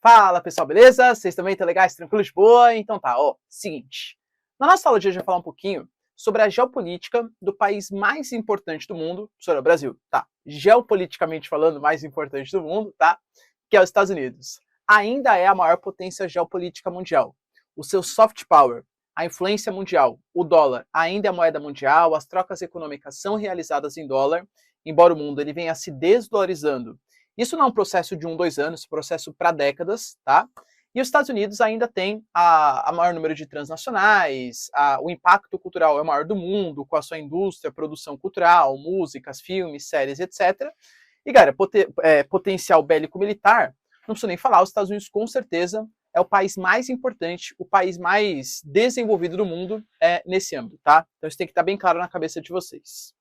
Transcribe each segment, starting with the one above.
Fala pessoal, beleza? Vocês também estão legais, tranquilos, de boa? Então tá, ó, seguinte. Na nossa aula de hoje eu vou falar um pouquinho sobre a geopolítica do país mais importante do mundo, sobre o Brasil, tá? Geopoliticamente falando, mais importante do mundo, tá? Que é os Estados Unidos. Ainda é a maior potência geopolítica mundial. O seu soft power, a influência mundial, o dólar ainda é a moeda mundial, as trocas econômicas são realizadas em dólar, embora o mundo ele venha se desdolarizando. Isso não é um processo de 2 anos, é um processo para décadas, tá? E os Estados Unidos ainda tem a maior número de transnacionais, o impacto cultural é o maior do mundo, com a sua indústria, produção cultural, músicas, filmes, séries, etc. E, cara, potencial bélico-militar, não preciso nem falar, os Estados Unidos com certeza é o país mais importante, o país mais desenvolvido do mundo nesse âmbito, tá? Então isso tem que estar bem claro na cabeça de vocês.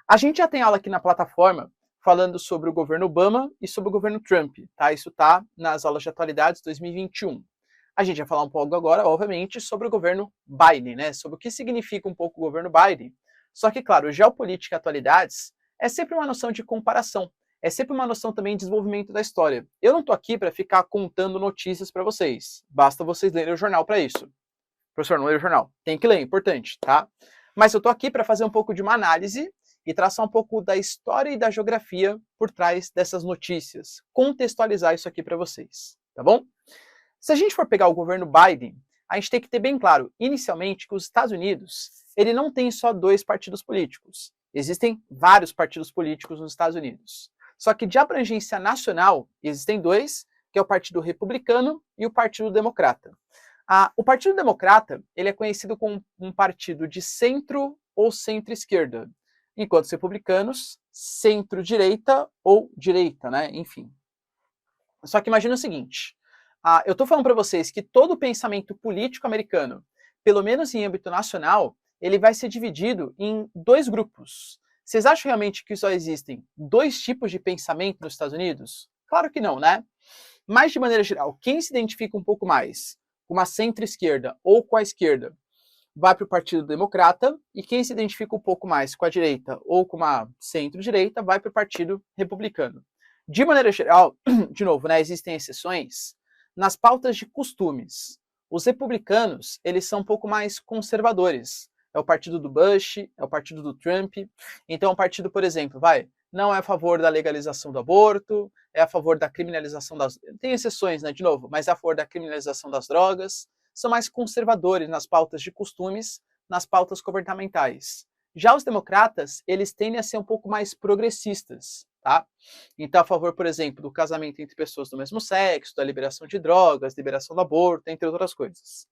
A gente já tem aula aqui na plataforma falando sobre o governo Obama e sobre o governo Trump, tá? Isso tá nas aulas de atualidades 2021. A gente vai falar um pouco agora, obviamente, sobre o governo Biden, né? Sobre o que significa um pouco o governo Biden. Só que, claro, geopolítica e atualidades é sempre uma noção de comparação, é sempre uma noção também de desenvolvimento da história. Eu não tô aqui para ficar contando notícias para vocês, basta vocês lerem o jornal para isso. Professor, não lê o jornal. Tem que ler, é importante, tá? Mas eu tô aqui para fazer um pouco de uma análise e traçar um pouco da história e da geografia por trás dessas notícias, contextualizar isso aqui para vocês, tá bom? Se a gente for pegar o governo Biden, a gente tem que ter bem claro, inicialmente, que os Estados Unidos, ele não tem só 2 partidos políticos. Existem vários partidos políticos nos Estados Unidos. Só que de abrangência nacional, existem 2, que é o Partido Republicano e o Partido Democrata. O Partido Democrata, ele é conhecido como um partido de centro ou centro-esquerda, enquanto os republicanos, centro-direita ou direita, né? Enfim. Só que imagina o seguinte, eu estou falando para vocês que todo o pensamento político americano, pelo menos em âmbito nacional, ele vai ser dividido em 2 grupos. Vocês acham realmente que só existem 2 tipos de pensamento nos Estados Unidos? Claro que não, né? Mas, de maneira geral, quem se identifica um pouco mais com uma centro-esquerda ou com a esquerda, vai para o Partido Democrata, e quem se identifica um pouco mais com a direita ou com uma centro-direita, vai para o Partido Republicano. De maneira geral, de novo, né, existem exceções, nas pautas de costumes. Os republicanos, eles são um pouco mais conservadores. É o partido do Bush, é o partido do Trump. Então, o partido, por exemplo, não é a favor da legalização do aborto, é a favor da criminalização das... Tem exceções, né, de novo, mas é a favor da criminalização das drogas. São mais conservadores nas pautas de costumes, nas pautas governamentais. Já os democratas, eles tendem a ser um pouco mais progressistas, tá? Então, a favor, por exemplo, do casamento entre pessoas do mesmo sexo, da liberação de drogas, liberação do aborto, entre outras coisas.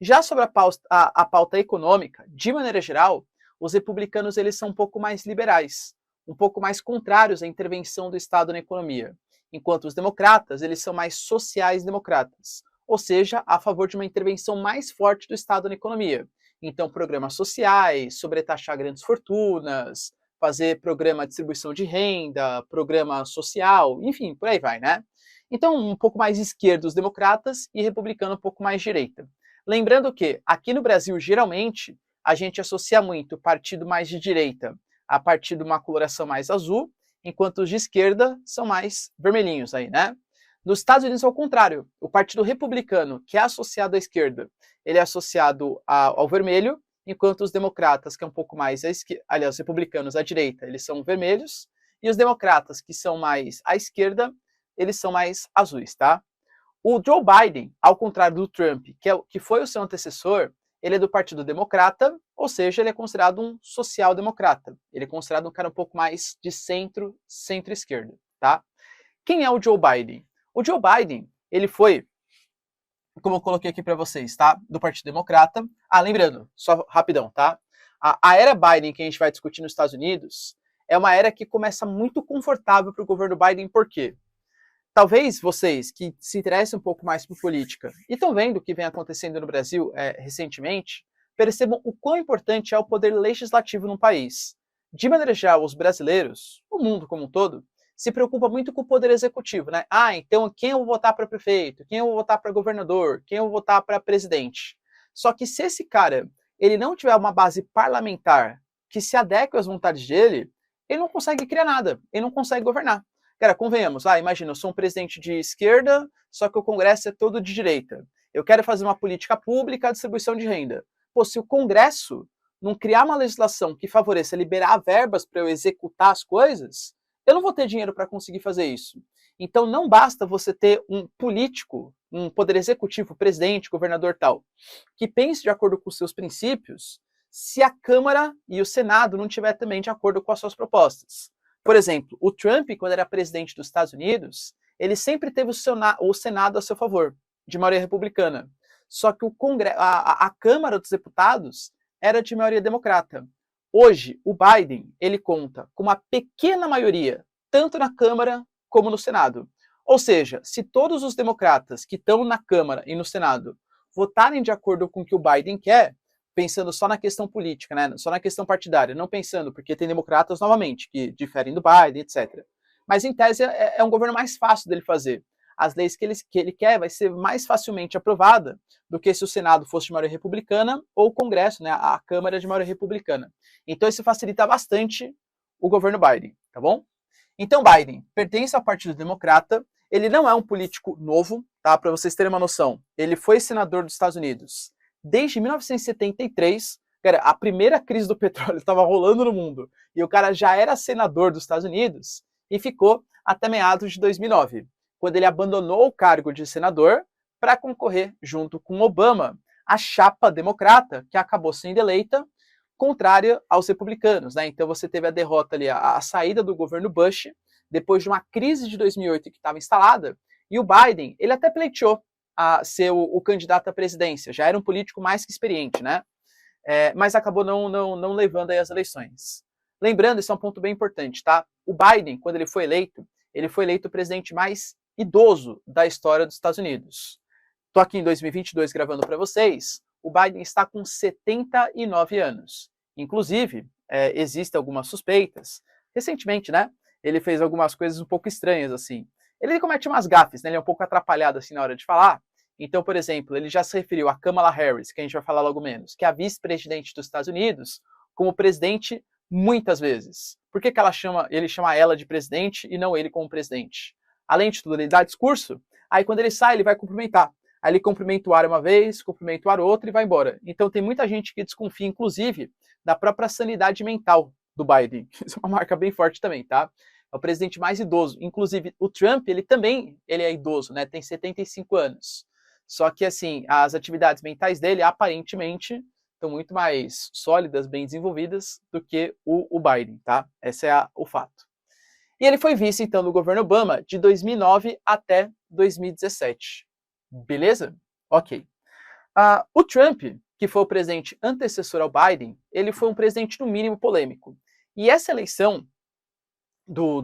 Já sobre a pauta econômica, de maneira geral, os republicanos eles são um pouco mais liberais, um pouco mais contrários à intervenção do Estado na economia, enquanto os democratas eles são mais sociais-democratas, ou seja, a favor de uma intervenção mais forte do Estado na economia. Então, programas sociais, sobretaxar grandes fortunas, fazer programa de distribuição de renda, programa social, enfim, por aí vai, né? Então, um pouco mais esquerdo os democratas e republicano um pouco mais direita. Lembrando que, aqui no Brasil, geralmente, a gente associa muito partido mais de direita a partir de uma coloração mais azul, enquanto os de esquerda são mais vermelhinhos aí, né? Nos Estados Unidos, ao contrário, o Partido Republicano, que é associado à esquerda, ele é associado ao vermelho, enquanto os democratas, que é um pouco mais à esquerda, aliás, os republicanos à direita, eles são vermelhos, e os democratas, que são mais à esquerda, eles são mais azuis, tá? O Joe Biden, ao contrário do Trump, que foi o seu antecessor, ele é do Partido Democrata, ou seja, ele é considerado um social-democrata. Ele é considerado um cara um pouco mais de centro, centro-esquerda, tá? Quem é o Joe Biden? O Joe Biden, ele foi, como eu coloquei aqui para vocês, tá? Do Partido Democrata. Lembrando, só rapidão, tá? A era Biden que a gente vai discutir nos Estados Unidos é uma era que começa muito confortável para o governo Biden, por quê? Talvez vocês que se interessem um pouco mais por política e estão vendo o que vem acontecendo no Brasil recentemente, percebam o quão importante é o poder legislativo num país. De maneira geral, os brasileiros, o mundo como um todo, se preocupa muito com o poder executivo, né? Então quem eu vou votar para prefeito, quem eu vou votar para governador, quem eu vou votar para presidente. Só que se esse cara ele não tiver uma base parlamentar que se adeque às vontades dele, ele não consegue criar nada, ele não consegue governar. Cara, convenhamos, imagina, eu sou um presidente de esquerda, só que o Congresso é todo de direita. Eu quero fazer uma política pública, a distribuição de renda. Pô, se o Congresso não criar uma legislação que favoreça liberar verbas para eu executar as coisas, eu não vou ter dinheiro para conseguir fazer isso. Então não basta você ter um político, um poder executivo, presidente, governador tal, que pense de acordo com os seus princípios, se a Câmara e o Senado não estiver também de acordo com as suas propostas. Por exemplo, o Trump, quando era presidente dos Estados Unidos, ele sempre teve o Senado a seu favor, de maioria republicana. Só que a Câmara dos Deputados era de maioria democrata. Hoje, o Biden, ele conta com uma pequena maioria, tanto na Câmara como no Senado. Ou seja, se todos os democratas que estão na Câmara e no Senado votarem de acordo com o que o Biden quer, pensando só na questão política, né? Só na questão partidária, não pensando, porque tem democratas, novamente, que diferem do Biden, etc. Mas, em tese, é um governo mais fácil dele fazer. As leis que ele quer vai ser mais facilmente aprovada do que se o Senado fosse de maioria republicana ou o Congresso, né, a Câmara de maioria republicana. Então isso facilita bastante o governo Biden, tá bom? Então Biden pertence ao Partido Democrata, ele não é um político novo, tá? Para vocês terem uma noção, ele foi senador dos Estados Unidos desde 1973, cara, a primeira crise do petróleo estava rolando no mundo, e o cara já era senador dos Estados Unidos e ficou até meados de 2009. Quando ele abandonou o cargo de senador para concorrer junto com Obama, a chapa democrata, que acabou sendo eleita, contrária aos republicanos, né? Então você teve a derrota ali, a saída do governo Bush, depois de uma crise de 2008 que estava instalada, e o Biden, ele até pleiteou a ser o candidato à presidência, já era um político mais que experiente, né? Mas acabou não levando aí as eleições. Lembrando, esse é um ponto bem importante, tá? O Biden, quando ele foi eleito o presidente mais idoso da história dos Estados Unidos. Estou aqui em 2022 gravando para vocês. O Biden está com 79 anos. Inclusive, existem algumas suspeitas. Recentemente, né? Ele fez algumas coisas um pouco estranhas, assim. Ele comete umas gafes, né? Ele é um pouco atrapalhado, assim, na hora de falar. Então, por exemplo, ele já se referiu a Kamala Harris, que a gente vai falar logo menos, que é a vice-presidente dos Estados Unidos, como presidente muitas vezes. Por que ele chama ela de presidente e não ele como presidente? Além de tudo, ele dá discurso, aí quando ele sai, ele vai cumprimentar. Aí ele cumprimenta o ar uma vez, cumprimenta o ar outra e vai embora. Então tem muita gente que desconfia, inclusive, da própria sanidade mental do Biden. Isso é uma marca bem forte também, tá? É o presidente mais idoso. Inclusive, o Trump, ele é idoso, né? Tem 75 anos. Só que, assim, as atividades mentais dele, aparentemente, estão muito mais sólidas, bem desenvolvidas, do que o Biden, tá? Esse é o fato. E ele foi vice, então, do governo Obama de 2009 até 2017. Beleza? Ok. O Trump, que foi o presidente antecessor ao Biden, ele foi um presidente, no mínimo, polêmico. E essa eleição do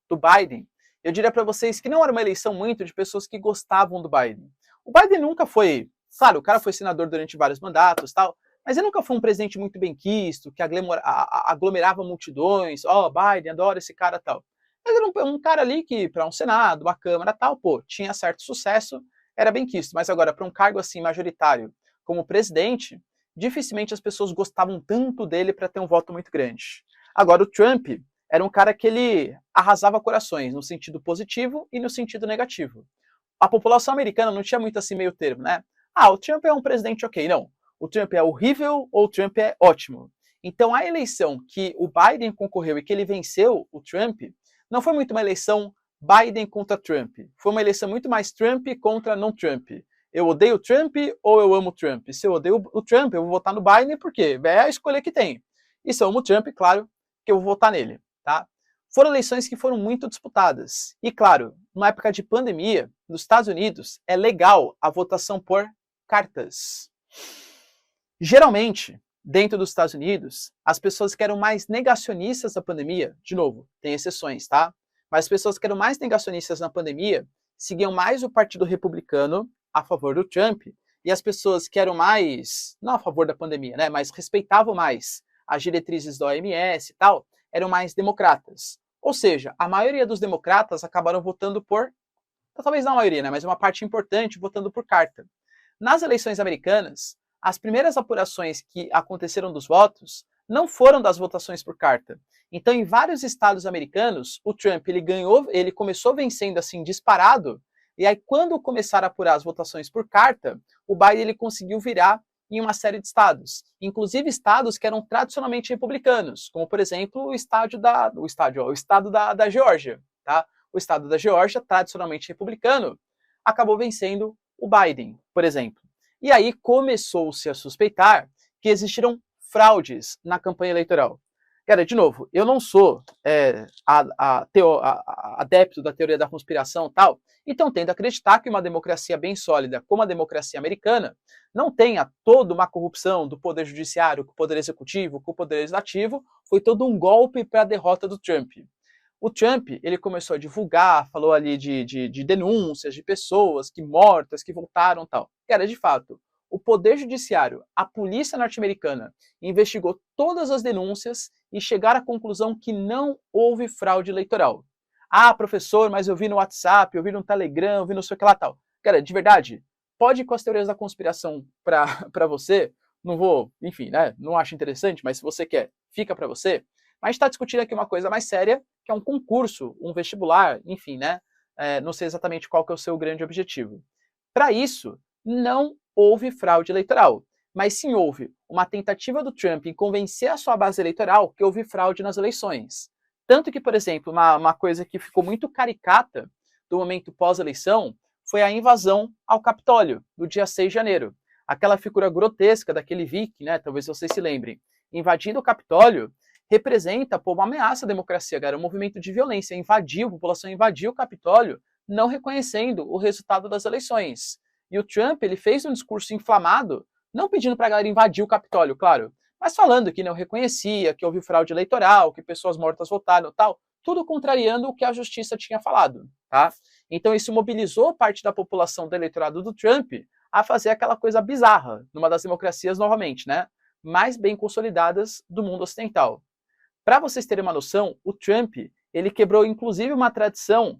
Biden, eu diria para vocês que não era uma eleição muito de pessoas que gostavam do Biden. O Biden nunca foi... Claro, o cara foi senador durante vários mandatos, tal, mas ele nunca foi um presidente muito bem quisto, que aglomerava multidões. Biden, adoro esse cara, tal. Mas era um cara ali que, para um Senado, uma Câmara, tal, pô, tinha certo sucesso, era bem quisto. Mas agora, para um cargo assim majoritário como presidente, dificilmente as pessoas gostavam tanto dele para ter um voto muito grande. Agora, o Trump era um cara que ele arrasava corações, no sentido positivo e no sentido negativo. A população americana não tinha muito assim meio termo, né? O Trump é um presidente ok. Não. O Trump é horrível ou o Trump é ótimo. Então, a eleição que o Biden concorreu e que ele venceu o Trump, não foi muito uma eleição Biden contra Trump. Foi uma eleição muito mais Trump contra não Trump. Eu odeio o Trump ou eu amo o Trump? Se eu odeio o Trump, eu vou votar no Biden porque é a escolha que tem. E se eu amo o Trump, claro que eu vou votar nele, tá? Foram eleições que foram muito disputadas. E, claro, numa época de pandemia, nos Estados Unidos, é legal a votação por cartas. Geralmente, dentro dos Estados Unidos, as pessoas que eram mais negacionistas da pandemia, de novo, tem exceções, tá? Mas as pessoas que eram mais negacionistas na pandemia seguiam mais o Partido Republicano a favor do Trump, e as pessoas que eram mais, não a favor da pandemia, né, mas respeitavam mais as diretrizes da OMS e tal, eram mais democratas. Ou seja, a maioria dos democratas acabaram votando por, talvez não a maioria, né, mas uma parte importante votando por carta. Nas eleições americanas, as primeiras apurações que aconteceram dos votos não foram das votações por carta. Então, em vários estados americanos, o Trump ele começou vencendo assim disparado, e aí quando começaram a apurar as votações por carta, o Biden ele conseguiu virar em uma série de estados, inclusive estados que eram tradicionalmente republicanos, como por exemplo o estado da Geórgia, tá? O estado da Geórgia, tradicionalmente republicano, acabou vencendo o Biden, por exemplo. E aí começou-se a suspeitar que existiram fraudes na campanha eleitoral. Cara, de novo, eu não sou adepto da teoria da conspiração e tal, então tendo a acreditar que uma democracia bem sólida, como a democracia americana, não tenha toda uma corrupção do poder judiciário, com o poder executivo, com o poder legislativo, foi todo um golpe para a derrota do Trump. O Trump, ele começou a divulgar, falou ali de denúncias de pessoas que mortas, que voltaram e tal. Cara, de fato, o Poder Judiciário, a polícia norte-americana, investigou todas as denúncias e chegaram à conclusão que não houve fraude eleitoral. Ah, professor, mas eu vi no WhatsApp, eu vi no Telegram, eu vi no sei o que lá tal. Cara, de verdade, pode ir com as teorias da conspiração para você, não vou, enfim, né, não acho interessante, mas se você quer, fica para você. Mas a gente está discutindo aqui uma coisa mais séria, que é um concurso, um vestibular, enfim, né, não sei exatamente qual que é o seu grande objetivo. Para isso, não houve fraude eleitoral, mas sim houve uma tentativa do Trump em convencer a sua base eleitoral que houve fraude nas eleições. Tanto que, por exemplo, uma coisa que ficou muito caricata do momento pós-eleição foi a invasão ao Capitólio, do dia 6 de janeiro. Aquela figura grotesca daquele Vic, né, talvez vocês se lembrem, invadindo o Capitólio, representa uma ameaça à democracia, cara, um movimento de violência, a população invadiu o Capitólio, não reconhecendo o resultado das eleições. E o Trump, ele fez um discurso inflamado, não pedindo para a galera invadir o Capitólio, claro, mas falando que não reconhecia, que houve fraude eleitoral, que pessoas mortas votaram e tal, tudo contrariando o que a justiça tinha falado, tá? Então isso mobilizou parte da população do eleitorado do Trump a fazer aquela coisa bizarra, numa das democracias, novamente, né, mais bem consolidadas do mundo ocidental. Para vocês terem uma noção, o Trump, ele quebrou inclusive uma tradição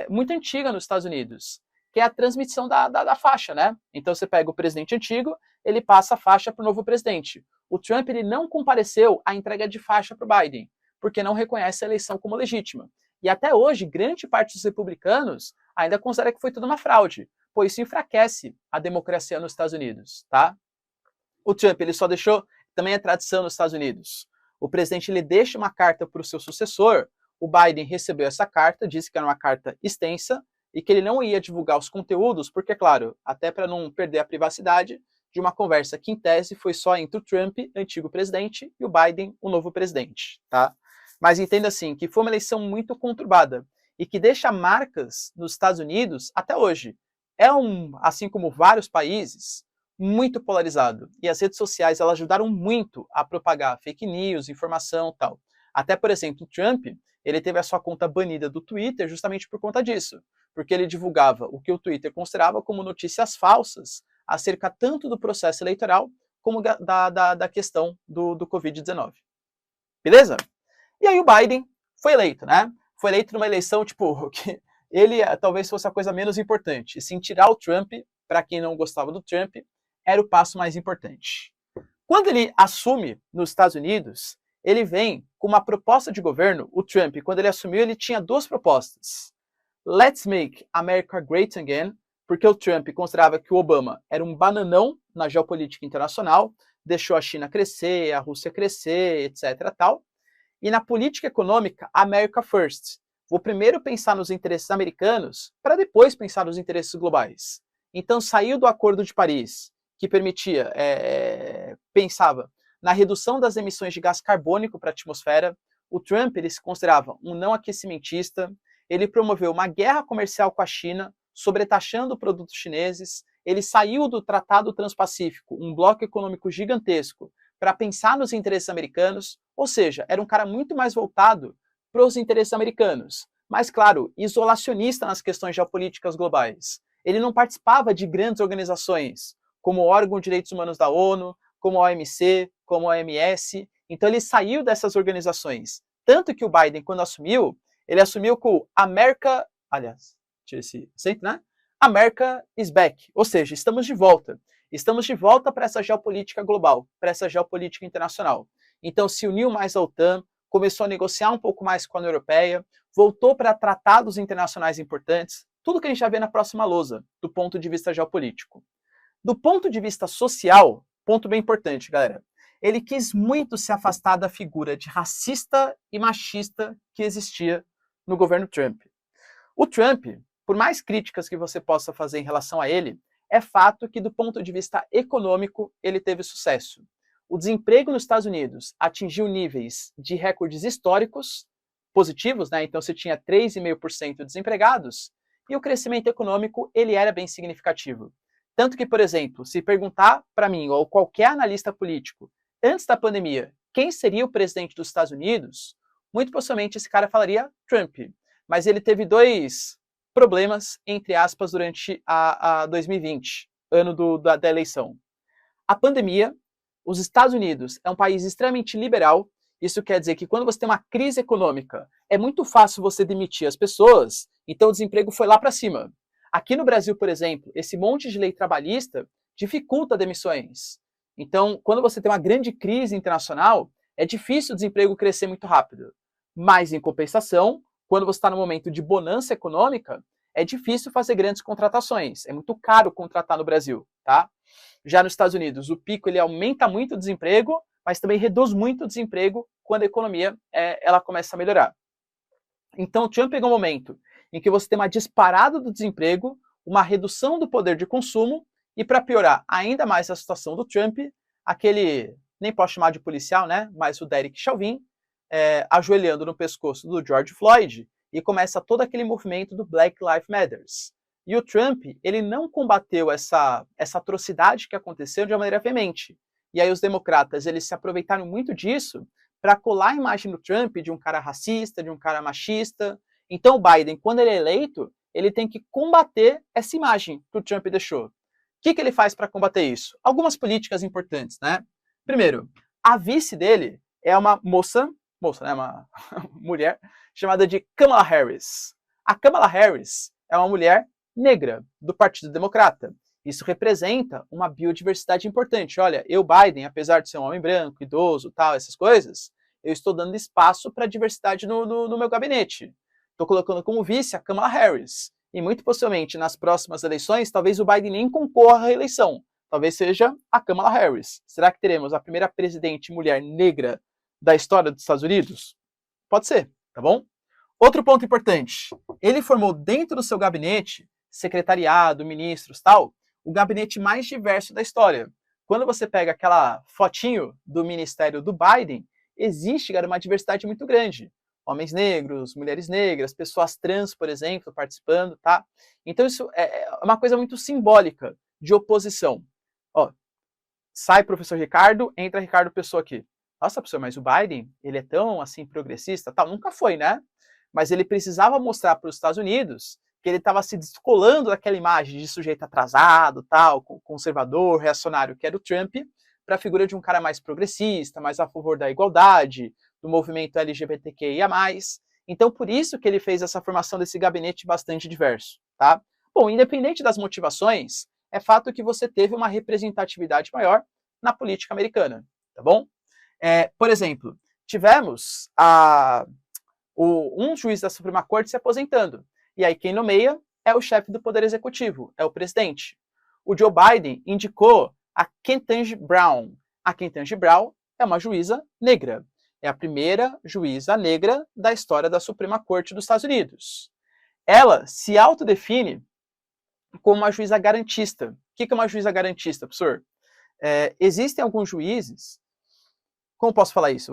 muito antiga nos Estados Unidos, que é a transmissão da faixa, né? Então você pega o presidente antigo, ele passa a faixa para o novo presidente. O Trump ele não compareceu à entrega de faixa para o Biden, porque não reconhece a eleição como legítima. E até hoje, grande parte dos republicanos ainda considera que foi tudo uma fraude, pois isso enfraquece a democracia nos Estados Unidos, tá? O Trump ele só deixou, também é tradição nos Estados Unidos, o presidente ele deixa uma carta para o seu sucessor, o Biden recebeu essa carta, disse que era uma carta extensa, e que ele não ia divulgar os conteúdos, porque, claro, até para não perder a privacidade de uma conversa que, em tese, foi só entre o Trump, antigo presidente, e o Biden, o novo presidente, tá? Mas entenda assim, que foi uma eleição muito conturbada, e que deixa marcas nos Estados Unidos até hoje. Assim como vários países, muito polarizado. E as redes sociais, elas ajudaram muito a propagar fake news, informação e tal. Até, por exemplo, o Trump, ele teve a sua conta banida do Twitter justamente por conta disso, porque ele divulgava o que o Twitter considerava como notícias falsas acerca tanto do processo eleitoral como da questão do Covid-19. Beleza? E aí o Biden foi eleito, né? Foi eleito numa eleição, tipo, que ele talvez fosse a coisa menos importante. E sim, tirar o Trump, para quem não gostava do Trump, era o passo mais importante. Quando ele assume nos Estados Unidos, ele vem com uma proposta de governo. O Trump, quando ele assumiu, ele tinha duas propostas. Let's make America great again, porque o Trump considerava que o Obama era um bananão na geopolítica internacional, deixou a China crescer, a Rússia crescer, etc. tal. E na política econômica, America first. Vou primeiro pensar nos interesses americanos, para depois pensar nos interesses globais. Então saiu do Acordo de Paris, que permitia, pensava na redução das emissões de gás carbônico para a atmosfera. O Trump ele se considerava um não aquecimentista, ele promoveu uma guerra comercial com a China, sobretaxando produtos chineses, ele saiu do Tratado Transpacífico, um bloco econômico gigantesco, para pensar nos interesses americanos, ou seja, era um cara muito mais voltado para os interesses americanos, mas, claro, isolacionista nas questões geopolíticas globais. Ele não participava de grandes organizações, como o órgão de direitos humanos da ONU, como a OMC, como a OMS. Então ele saiu dessas organizações. Tanto que o Biden, quando assumiu, ele assumiu com America, aliás, tira esse acento, né? America is back, ou seja, estamos de volta. Estamos de volta para essa geopolítica global, para essa geopolítica internacional. então se uniu mais à OTAN, começou a negociar um pouco mais com a União Europeia, voltou para tratados internacionais importantes, tudo que a gente já vê na próxima lousa, do ponto de vista geopolítico. Do ponto de vista social, ponto bem importante, galera, ele quis muito se afastar da figura de racista e machista que existia no governo Trump. O Trump, por mais críticas que você possa fazer em relação a ele, é fato que do ponto de vista econômico ele teve sucesso. O desemprego nos Estados Unidos atingiu níveis de recordes históricos positivos, né? Então você tinha 3,5% de desempregados, e o crescimento econômico ele era bem significativo. Tanto que, por exemplo, se perguntar para mim ou qualquer analista político, antes da pandemia, quem seria o presidente dos Estados Unidos, muito possivelmente esse cara falaria Trump. Mas ele teve dois problemas, entre aspas, durante a 2020, ano da eleição. A pandemia, os Estados Unidos é um país extremamente liberal, isso quer dizer que quando você tem uma crise econômica, é muito fácil você demitir as pessoas, então o desemprego foi lá para cima. Aqui no Brasil, por exemplo, esse monte de lei trabalhista dificulta demissões. Então, quando você tem uma grande crise internacional, é difícil o desemprego crescer muito rápido. Mas, em compensação, quando você está no momento de bonança econômica, é difícil fazer grandes contratações. É muito caro contratar no Brasil, tá? Já nos Estados Unidos, o pico ele aumenta muito o desemprego, mas também reduz muito o desemprego quando a economia ela começa a melhorar. Então, o Trump pegou um momento em que você tem uma disparada do desemprego, uma redução do poder de consumo, e para piorar ainda mais a situação do Trump, aquele, nem posso chamar de policial, né, mas o Derek Chauvin, ajoelhando no pescoço do George Floyd, e começa todo aquele movimento do Black Lives Matter. E o Trump, ele não combateu essa atrocidade que aconteceu de uma maneira veemente. E aí os democratas, eles se aproveitaram muito disso para colar a imagem do Trump de um cara racista, de um cara machista. Então o Biden, quando ele é eleito, ele tem que combater essa imagem que o Trump deixou. O que ele faz para combater isso? Algumas políticas importantes, né? Primeiro, a vice dele é uma moça, né, uma mulher, chamada de Kamala Harris. A Kamala Harris é uma mulher negra do Partido Democrata. Isso representa uma biodiversidade importante. Olha, eu, Biden, apesar de ser um homem branco, idoso, tal, essas coisas, eu estou dando espaço para a diversidade no meu gabinete. Estou colocando como vice a Kamala Harris. E muito possivelmente, nas próximas eleições, talvez o Biden nem concorra à reeleição. Talvez seja a Kamala Harris. Será que teremos a primeira presidente mulher negra da história dos Estados Unidos? Pode ser, tá bom? Outro ponto importante. Ele formou dentro do seu gabinete, secretariado, ministros, tal, o gabinete mais diverso da história. Quando você pega aquela fotinho do ministério do Biden, existe, cara, uma diversidade muito grande. Homens negros, mulheres negras, pessoas trans, por exemplo, participando, tá? Então isso é uma coisa muito simbólica de oposição. Ó, sai professor Ricardo, entra Ricardo Pessoa aqui. Nossa, professor, mas o Biden, ele é tão, assim, progressista, tal? Nunca foi, né? Mas ele precisava mostrar para os Estados Unidos que ele estava se descolando daquela imagem de sujeito atrasado, tal, conservador, reacionário, que era o Trump, para a figura de um cara mais progressista, mais a favor da igualdade, do movimento LGBTQIA+. Então, por isso que ele fez essa formação desse gabinete bastante diverso, tá? Bom, independente das motivações, é fato que você teve uma representatividade maior na política americana, tá bom? Por exemplo, tivemos um juiz da Suprema Corte se aposentando. E aí quem nomeia é o chefe do Poder Executivo, é o presidente. O Joe Biden indicou a Ketanji Brown. A Ketanji Brown é uma juíza negra. É a primeira juíza negra da história da Suprema Corte dos Estados Unidos. Ela se autodefine como uma juíza garantista. O que é uma juíza garantista, professor? Existem alguns juízes... Como posso falar isso?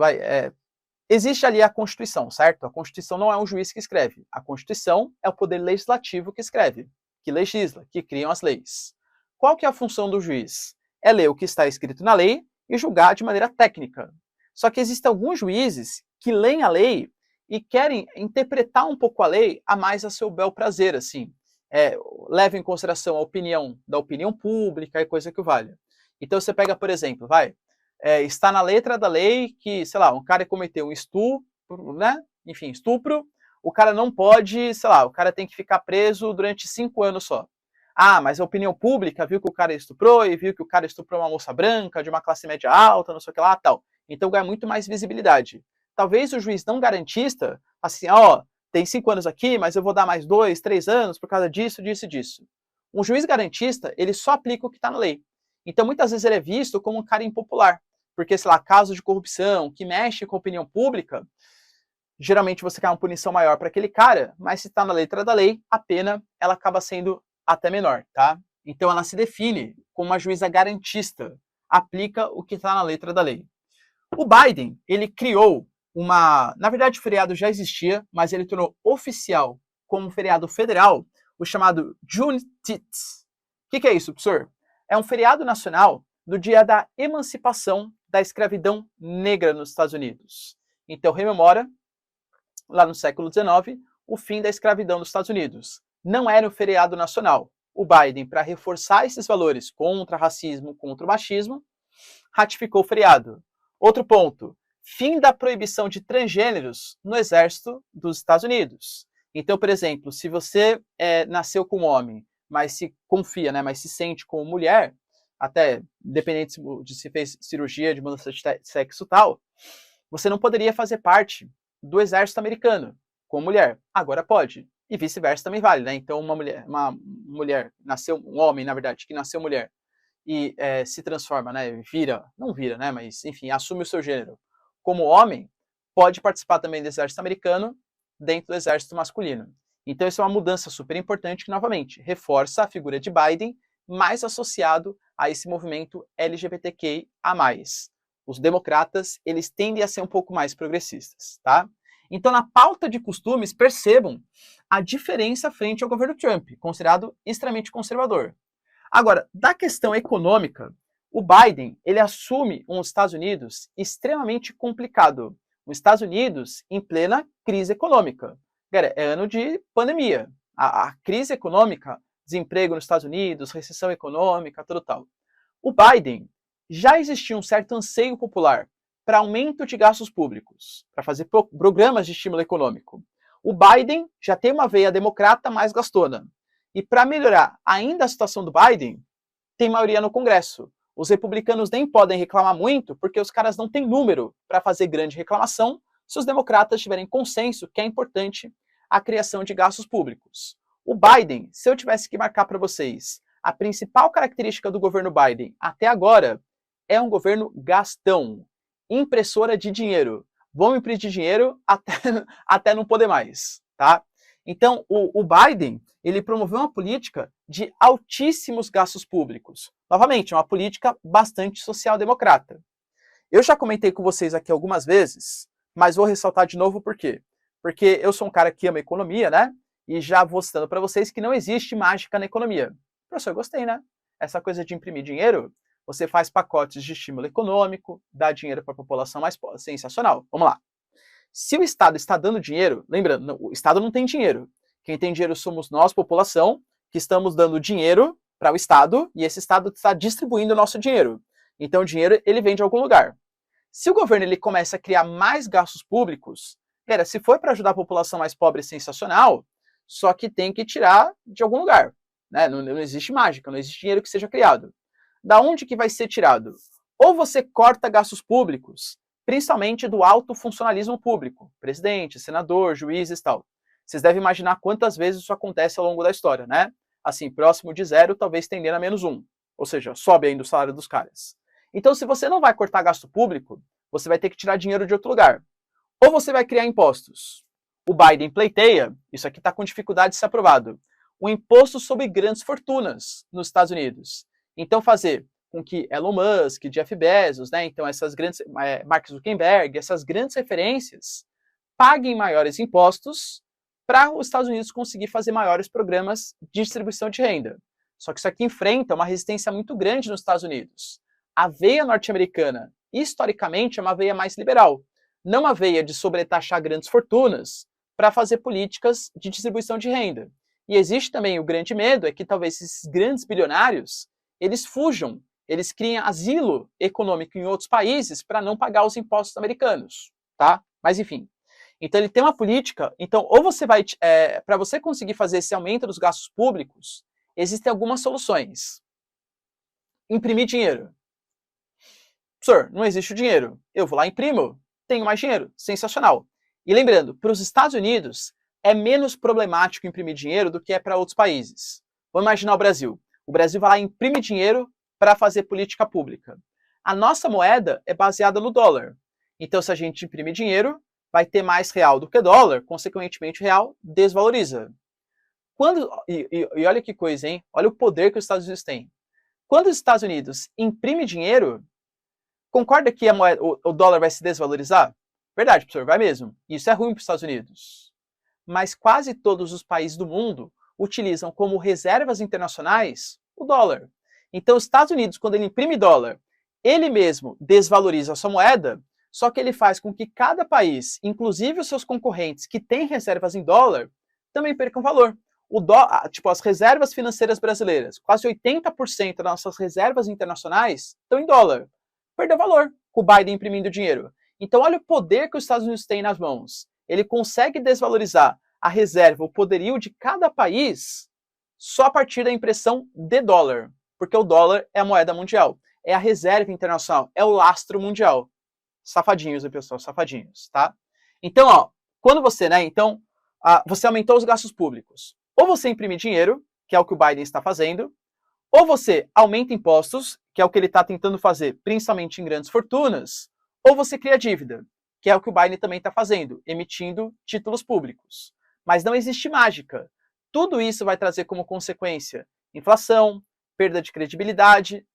Existe ali a Constituição, certo? A Constituição não é um juiz que escreve. A Constituição é o poder legislativo que escreve, que legisla, que criam as leis. Qual que é a função do juiz? É ler o que está escrito na lei e julgar de maneira técnica. Só que existem alguns juízes que leem a lei e querem interpretar um pouco a lei a mais a seu bel prazer, assim. Leva em consideração a opinião da opinião pública e coisa que o valha. Então você pega, por exemplo, está na letra da lei que, sei lá, um cara cometeu um estupro, né? Enfim, estupro, o cara não pode, sei lá, o cara tem que ficar preso durante 5 anos só. Ah, mas a opinião pública viu que o cara estuprou e viu que o cara estuprou uma moça branca de uma classe média alta, não sei o que lá, tal. então ganha muito mais visibilidade. Talvez o juiz não garantista, assim, ó, tem 5 anos aqui, mas eu vou dar mais 2, 3 anos por causa disso, disso e disso. Um juiz garantista, ele só aplica o que está na lei. Então, muitas vezes ele é visto como um cara impopular, porque, sei lá, casos de corrupção que mexe com a opinião pública, geralmente você quer uma punição maior para aquele cara, mas se está na letra da lei, a pena ela acaba sendo até menor, tá? Então ela se define como uma juíza garantista, aplica o que está na letra da lei. O Biden, ele criou na verdade o feriado já existia, mas ele tornou oficial como feriado federal, o chamado Juneteenth. O que é isso, professor? É um feriado nacional do dia da emancipação da escravidão negra nos Estados Unidos. Então rememora, lá no século XIX, o fim da escravidão nos Estados Unidos. Não era um feriado nacional. O Biden, para reforçar esses valores contra racismo, contra o machismo, ratificou o feriado. Outro ponto, fim da proibição de transgêneros no exército dos Estados Unidos. Então, por exemplo, se você nasceu como homem, mas se confia, né, mas se sente como mulher, até dependente de se fez cirurgia de mudança de sexo e tal, você não poderia fazer parte do exército americano como mulher. Agora pode. E vice-versa também vale, né? Então uma mulher nasceu, um homem, na verdade, que nasceu mulher e se transforma, né? Não vira, né? Mas enfim, assume o seu gênero como homem, pode participar também do exército americano dentro do exército masculino. Então isso é uma mudança super importante que, novamente, reforça a figura de Biden mais associado a esse movimento LGBTQIA+. Os democratas, eles tendem a ser um pouco mais progressistas, tá? Então, na pauta de costumes, percebam a diferença frente ao governo Trump, considerado extremamente conservador. Agora, da questão econômica, o Biden, ele assume um Estados Unidos extremamente complicado. Um Estados Unidos em plena crise econômica. Cara, é ano de pandemia. A crise econômica, desemprego nos Estados Unidos, recessão econômica, tudo tal. O Biden, já existia um certo anseio popular para aumento de gastos públicos, para fazer programas de estímulo econômico. O Biden já tem uma veia democrata mais gastona. E para melhorar ainda a situação do Biden, tem maioria no Congresso. Os republicanos nem podem reclamar muito, porque os caras não têm número para fazer grande reclamação, se os democratas tiverem consenso que é importante a criação de gastos públicos. O Biden, se eu tivesse que marcar para vocês, a principal característica do governo Biden até agora é um governo gastão, impressora de dinheiro. Vão imprimir dinheiro até não poder mais, tá? Então, o Biden, ele promoveu uma política de altíssimos gastos públicos. Novamente, uma política bastante social-democrata. Eu já comentei com vocês aqui algumas vezes, mas vou ressaltar de novo por quê. Porque eu sou um cara que ama economia, né? E já vou citando para vocês que não existe mágica na economia. Professor, eu gostei, né? Essa coisa de imprimir dinheiro, você faz pacotes de estímulo econômico, dá dinheiro para a população mais pobre. Sensacional. Vamos lá. Se o Estado está dando dinheiro, lembrando, o Estado não tem dinheiro. Quem tem dinheiro somos nós, população, que estamos dando dinheiro para o Estado e esse Estado está distribuindo o nosso dinheiro. Então o dinheiro ele vem de algum lugar. Se o governo ele começa a criar mais gastos públicos, se for para ajudar a população mais pobre, sensacional, só que tem que tirar de algum lugar. Né? Não existe mágica, não existe dinheiro que seja criado. Da onde que vai ser tirado? Ou você corta gastos públicos, principalmente do alto funcionalismo público, presidente, senador, juízes e tal. Vocês devem imaginar quantas vezes isso acontece ao longo da história, né? Assim, próximo de 0, talvez tendendo a -1. Ou seja, sobe ainda o salário dos caras. Então, se você não vai cortar gasto público, você vai ter que tirar dinheiro de outro lugar. Ou você vai criar impostos. O Biden pleiteia, isso aqui está com dificuldade de ser aprovado, um imposto sobre grandes fortunas nos Estados Unidos. Então, fazer com que Elon Musk, Jeff Bezos, né, então essas grandes, Mark Zuckerberg, essas grandes referências, paguem maiores impostos para os Estados Unidos conseguir fazer maiores programas de distribuição de renda. Só que isso aqui enfrenta uma resistência muito grande nos Estados Unidos. A veia norte-americana, historicamente, é uma veia mais liberal, não uma veia de sobretaxar grandes fortunas para fazer políticas de distribuição de renda. E existe também o grande medo, é que talvez esses grandes bilionários, eles fujam, eles criem asilo econômico em outros países para não pagar os impostos americanos, tá? Mas enfim. Então ele tem uma política, então ou você vai, para você conseguir fazer esse aumento dos gastos públicos, existem algumas soluções. Imprimir dinheiro. Professor, não existe o dinheiro. Eu vou lá e imprimo, tenho mais dinheiro. Sensacional. E lembrando, para os Estados Unidos, é menos problemático imprimir dinheiro do que é para outros países. Vamos imaginar o Brasil. O Brasil vai lá e imprime dinheiro para fazer política pública. A nossa moeda é baseada no dólar. Então, se a gente imprime dinheiro, vai ter mais real do que dólar, consequentemente o real desvaloriza. E olha que coisa, hein? Olha o poder que os Estados Unidos têm. Quando os Estados Unidos imprime dinheiro, concorda que o dólar vai se desvalorizar? Verdade, professor, vai mesmo. Isso é ruim para os Estados Unidos. Mas quase todos os países do mundo utilizam como reservas internacionais o dólar. Então, os Estados Unidos, quando ele imprime dólar, ele mesmo desvaloriza a sua moeda, só que ele faz com que cada país, inclusive os seus concorrentes que têm reservas em dólar, também percam valor. Tipo, as reservas financeiras brasileiras, quase 80% das nossas reservas internacionais estão em dólar. Perdeu valor com o Biden imprimindo dinheiro. Então, olha o poder que os Estados Unidos têm nas mãos. Ele consegue desvalorizar a reserva, o poderio de cada país só a partir da impressão de dólar. Porque o dólar é a moeda mundial. É a reserva internacional. É o lastro mundial. Safadinhos, pessoal, safadinhos, tá? Então, ó, quando você, você aumentou os gastos públicos. Ou você imprime dinheiro, que é o que o Biden está fazendo, ou você aumenta impostos, que é o que ele está tentando fazer, principalmente em grandes fortunas, ou você cria dívida, que é o que o Biden também está fazendo, emitindo títulos públicos. Mas não existe mágica. Tudo isso vai trazer como consequência inflação, perda de credibilidade.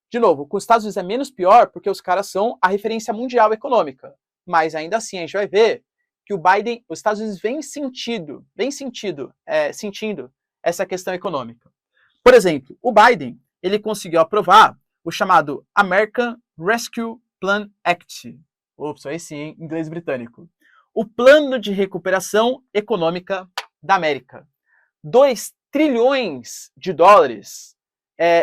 De novo, com os Estados Unidos é menos pior, porque os caras são a referência mundial econômica. Mas ainda assim, a gente vai ver que os Estados Unidos vem sentindo essa questão econômica. Por exemplo, o Biden, ele conseguiu aprovar o chamado American Rescue Plan Act. Ops, aí sim, em inglês britânico. O Plano de Recuperação Econômica da América. 2 trilhões de dólares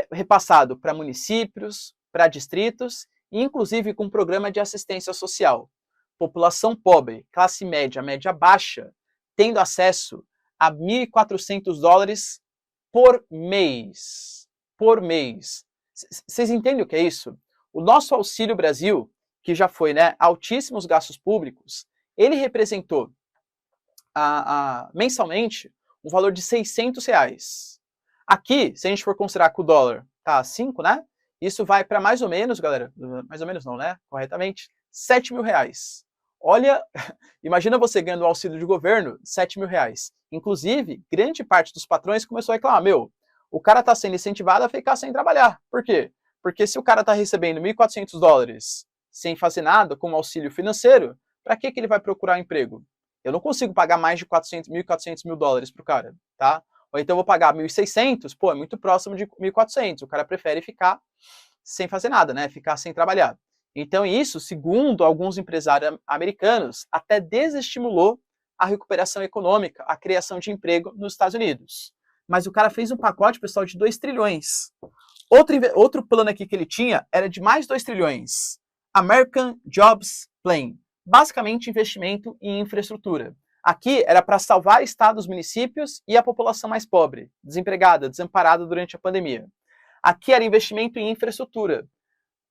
repassado para municípios, para distritos, e inclusive com um programa de assistência social. População pobre, classe média, média baixa, tendo acesso a $1.400 por mês. Por mês. Vocês entendem o que é isso? O nosso Auxílio Brasil, que já foi altíssimos gastos públicos, ele representou mensalmente um valor de R$600. Aqui, se a gente for considerar que o dólar tá a 5, né? Isso vai para mais ou menos, galera, mais ou menos não, né? Corretamente, R$7.000. Olha, imagina você ganhando o auxílio de governo de R$7.000. Inclusive, grande parte dos patrões começou a reclamar, o cara está sendo incentivado a ficar sem trabalhar. Por quê? Porque se o cara está recebendo $1.400 sem fazer nada, como auxílio financeiro, para que ele vai procurar emprego? Eu não consigo pagar mais de $1.400 para o cara, tá? Ou então eu vou pagar 1.600, é muito próximo de 1.400. O cara prefere ficar sem fazer nada, né? Ficar sem trabalhar. Então isso, segundo alguns empresários americanos, até desestimulou a recuperação econômica, a criação de emprego nos Estados Unidos. Mas o cara fez um pacote, pessoal, de 2 trilhões. Outro plano aqui que ele tinha era de mais 2 trilhões. American Jobs Plan. Basicamente, investimento em infraestrutura. Aqui era para salvar estados, municípios e a população mais pobre, desempregada, desamparada durante a pandemia. Aqui era investimento em infraestrutura.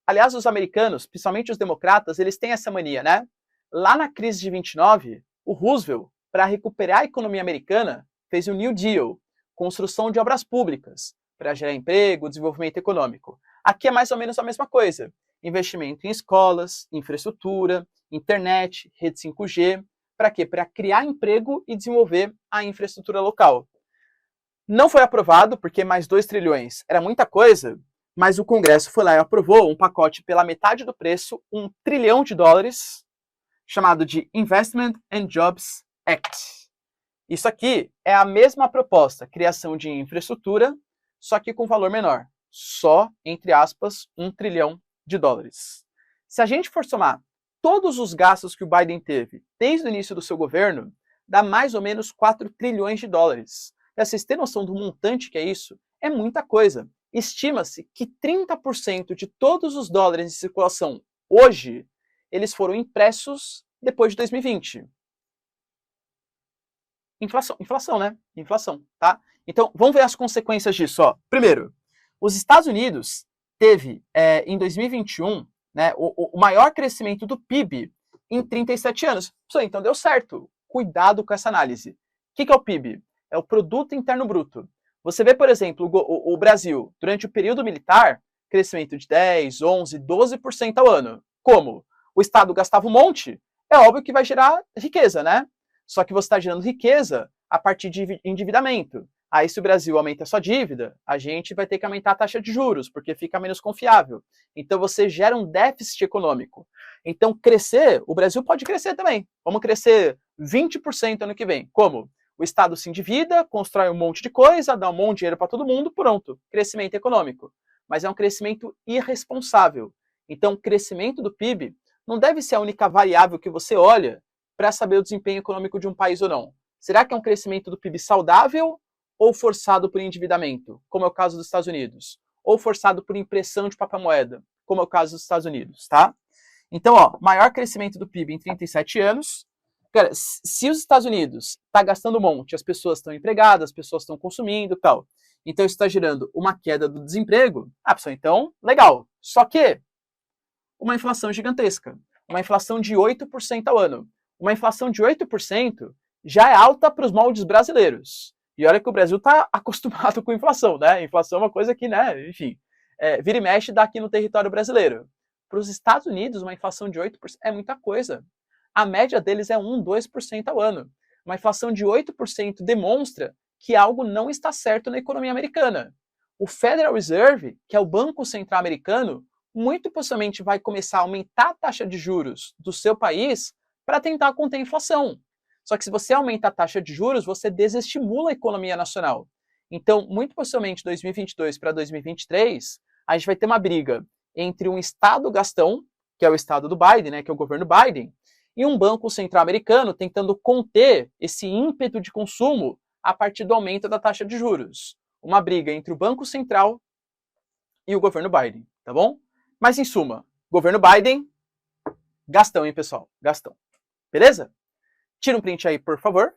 Aliás, os americanos, principalmente os democratas, eles têm essa mania, né? Lá na crise de 29, o Roosevelt, para recuperar a economia americana, fez o New Deal, construção de obras públicas, para gerar emprego, desenvolvimento econômico. Aqui é mais ou menos a mesma coisa. Investimento em escolas, infraestrutura, internet, rede 5G. Para quê? Para criar emprego e desenvolver a infraestrutura local. Não foi aprovado, porque mais 2 trilhões era muita coisa, mas o Congresso foi lá e aprovou um pacote pela metade do preço, $1 trilhão, chamado de Investment and Jobs Act. Isso aqui é a mesma proposta, criação de infraestrutura, só que com valor menor. Só, entre aspas, $1 trilhão. Se a gente for somar todos os gastos que o Biden teve desde o início do seu governo, dá mais ou menos $4 trilhões. E vocês têm noção do montante que é isso? É muita coisa. Estima-se que 30% de todos os dólares em circulação hoje, eles foram impressos depois de 2020. Inflação, né? Inflação, tá? Então, vamos ver as consequências disso, ó. Primeiro, os Estados Unidos teve, em 2021, né? O maior crescimento do PIB em 37 anos. Então deu certo. Cuidado com essa análise. O que é o PIB? É o Produto Interno Bruto. Você vê, por exemplo, o Brasil, durante o período militar, crescimento de 10, 11, 12% ao ano. Como? O Estado gastava um monte, é óbvio que vai gerar riqueza, né? Só que você está gerando riqueza a partir de endividamento. Aí, se o Brasil aumenta a sua dívida, a gente vai ter que aumentar a taxa de juros, porque fica menos confiável. Então, você gera um déficit econômico. Então, crescer, o Brasil pode crescer também. Vamos crescer 20% ano que vem. Como? O Estado se endivida, constrói um monte de coisa, dá um monte de dinheiro para todo mundo, pronto. Crescimento econômico. Mas é um crescimento irresponsável. Então, o crescimento do PIB não deve ser a única variável que você olha para saber o desempenho econômico de um país ou não. Será que é um crescimento do PIB saudável ou forçado por endividamento, como é o caso dos Estados Unidos? Ou forçado por impressão de papel-moeda, como é o caso dos Estados Unidos, tá? Então, maior crescimento do PIB em 37 anos. Cara, se os Estados Unidos tá gastando um monte, as pessoas estão empregadas, as pessoas estão consumindo e tal, então isso está gerando uma queda do desemprego, pessoal, então, legal. Só que uma inflação gigantesca, uma inflação de 8% ao ano. Uma inflação de 8% já é alta para os moldes brasileiros. E olha que o Brasil está acostumado com inflação, né? Inflação é uma coisa que, né, enfim, vira e mexe dá aqui no território brasileiro. Para os Estados Unidos, uma inflação de 8% é muita coisa. A média deles é 1, 2% ao ano. Uma inflação de 8% demonstra que algo não está certo na economia americana. O Federal Reserve, que é o Banco Central Americano, muito possivelmente vai começar a aumentar a taxa de juros do seu país para tentar conter a inflação. Só que se você aumenta a taxa de juros, você desestimula a economia nacional. Então, muito possivelmente, 2022 para 2023, a gente vai ter uma briga entre um Estado gastão, que é o Estado do Biden, né, que é o governo Biden, e um Banco Central americano tentando conter esse ímpeto de consumo a partir do aumento da taxa de juros. Uma briga entre o Banco Central e o governo Biden, tá bom? Mas, em suma, governo Biden, gastão, hein, pessoal? Gastão. Beleza? Tira um print aí, por favor.